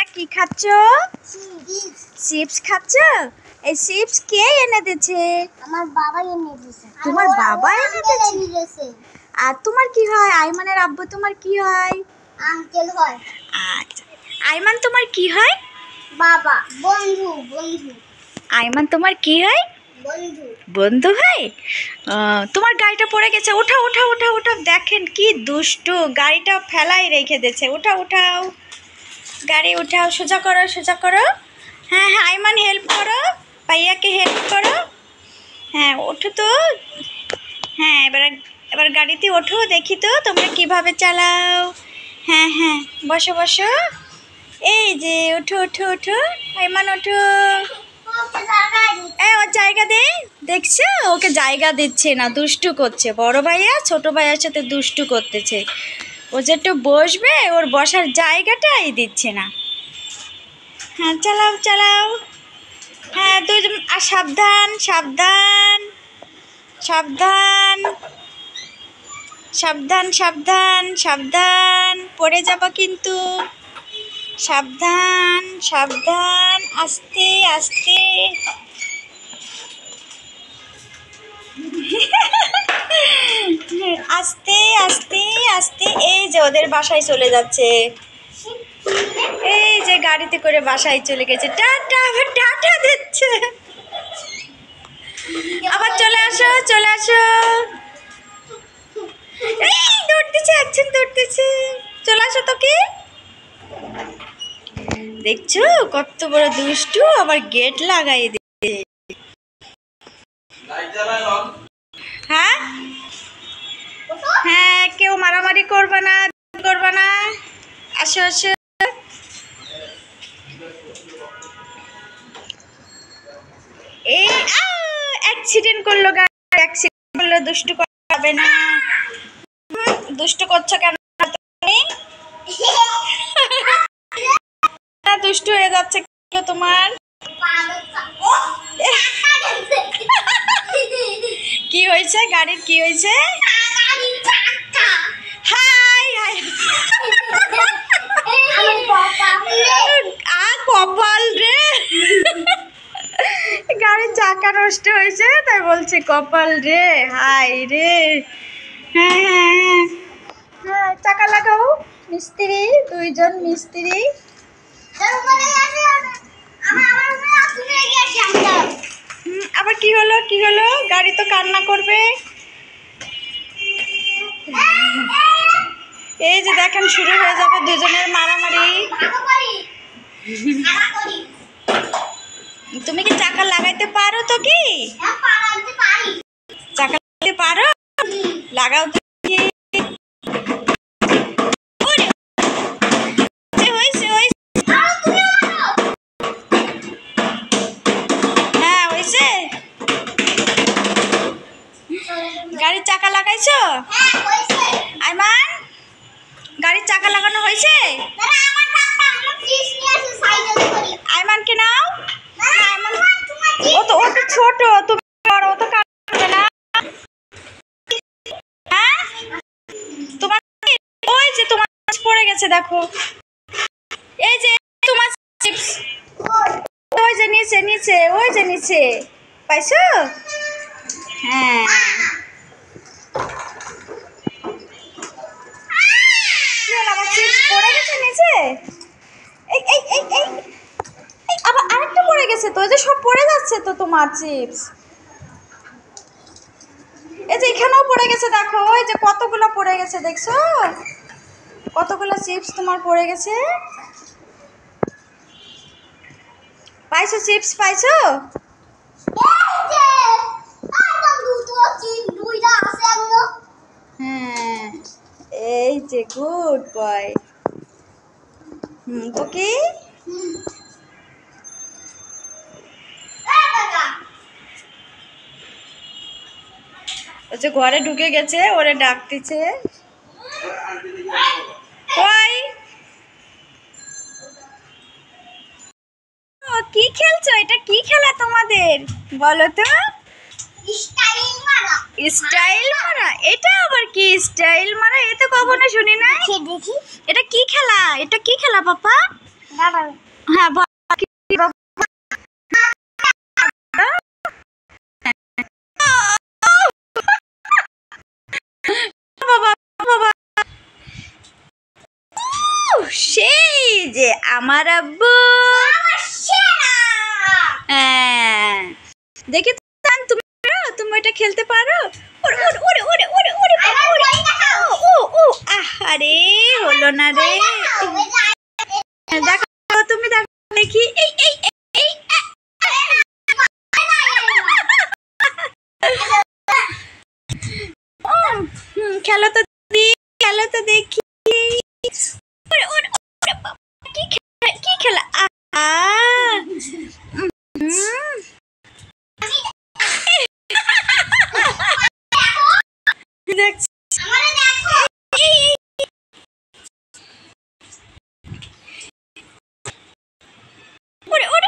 তোমরা কি খাচ্ছ? চিপস খাচ্ছ? এই চিপস কে এনে দিয়েছে? আমার বাবা এনে দিয়েছে। তোমার বাবা এনে দিয়েছে? আর তোমার কি হয়? আইমানের আব্বু তোমার কি হয়? আঙ্কেল হয়। আচ্ছা, আইমান তোমার কি হয়? বাবা, বন্ধু বন্ধু। আইমান তোমার কি হয়? বন্ধু বন্ধু হয়। তোমার গাড়িটা পড়ে গেছে, ওঠাও ওঠাও ওঠাও ওঠাও। দেখেন কি দুষ্টু, গাড়িটা ফেলাই রেখে দিয়েছে। ওঠাও ওঠাও, গাড়ি উঠাও, সোজা করো সোজা করো। হ্যাঁ হ্যাঁ আইমান হেল্প করো, ভাইয়াকে হেল্প করো। হ্যাঁ ওঠো তো। হ্যাঁ এবার এবার গাড়িতে ওঠো, দেখি তো তোমরা কিভাবে চালাও। হ্যাঁ হ্যাঁ বসো বসো। এই যে ওঠো ওঠো ওঠো, আইমান ওঠো। ওর জায়গা দে। দেখছো ওকে জায়গা দিচ্ছে না, দুষ্টু করছে। বড় ভাইয়া ছোট ভাইয়ার সাথে দুষ্টু করতেছে। ও যে একটু বসবে, ওর বসার জায়গাটাই দিচ্ছে না। হ্যাঁ চালাও চালাও। হ্যাঁ দুজন, আর সাবধান সাবধান সাবধান সাবধান সাবধান সাবধান, পড়ে যাবা কিন্তু। সাবধান সাবধান, আস্তে আস্তে। আস্তে আস্তে আস্তে। এই যে ওদের বাসায় চলে যাচ্ছে। এই যে গাড়িতে করে বাসায় চলে গেছে। টাটা, আবার টাটা দিচ্ছে। আবার চলে আসো চলে আসো। এই দৌড়তেছে, একজন দৌড়তেছে। চলে আসো তো। কি দেখছো কত বড় দুষ্টু, আবার গেট লাগাই দিচ্ছে। হ্যাঁ হ্যাঁ, কেউ মারামারি করবে না, করবে না। আসো আসো। এই অ্যাক্সিডেন্ট করলো, গাড়ি অ্যাক্সিডেন্ট করলো। দুষ্টু করা যাবে না। দুষ্টু করছো কেন তুমি? দুষ্টু হয়ে যাচ্ছে তোমার। কি হয়েছে গাড়ির? কি হয়েছে? হাই হাই, কপাল রে। গাড়ির চাকা নষ্ট হয়েছে তাই বলছে কপাল রে, হাই রে। হ্যাঁ হ্যাঁ হ্যাঁ হ্যাঁ, চাকা লাগাও। মিস্ত্রি, দুইজন মিস্ত্রি। আবার কি হলো কি হলো? গাড়ি তো কান্না করবে। এই যে দেখেন শুরু হয়ে যাবে দুজনের মারামারি। তুমি কি চাকা লাগাইতে পারো তো? কি চাকা লাগাইতে পারো? লাগাও তো। হ্যাঁ হয়েছে। গাড়ির চাকা লাগাইছো? আইমান, গাড়ির চাকা লাগানো হয়েছে? আইমানকে নাও। ও তো ছোট, তুমি বড়, ও তো কাটবে না। হ্যাঁ তোমার, ওই যে তোমার পড়ে গেছে দেখো। এই যে তোমার চিপস, ওই যে নিচে নিচে, ওই যে নিচে পাইছো? হ্যাঁ আমার চিপস পড়ে গেছে নিচে। এই এই এই এই আবার আরেকটা পড়ে গেছে তো। এই যে সব পড়ে যাচ্ছে তো তোমার চিপস। এই যে এখানেও পড়ে গেছে দেখো, ওই যে কতগুলো পড়ে গেছে দেখছো? কতগুলো চিপস তোমার পড়ে গেছে। পাইছো চিপস পাইছো? হ্যাঁ এই যে গুড বয়। তো কি ও যে ঘরে ঢুকে গেছে, ওরে ডাকতেছে। ওই কি খেলছো? এটা কি খেলা তোমাদের বলো তো? স্টাইল মারা। এটা আবার কি স্টাইল মারা? এ তো কখনো শুনি নাই। এটা কি খেলা? এটা কি খেলা পাপা? বাবা হ্যাঁ বাবা বাবা সেই যে আমার আব্বু। হ্যাঁ দেখি তুমি তুমি ওইটা খেলতে পারো। ওরে ওরে ওরে ওরে ওরে ওরে ও ও আরে হলো না রে। দেখো তুমি দেখো দেখি এই এই এই খেলো তো খেলো তো দেখি। ওরে ওরে ওরে বাবা, কি খেলা ওরে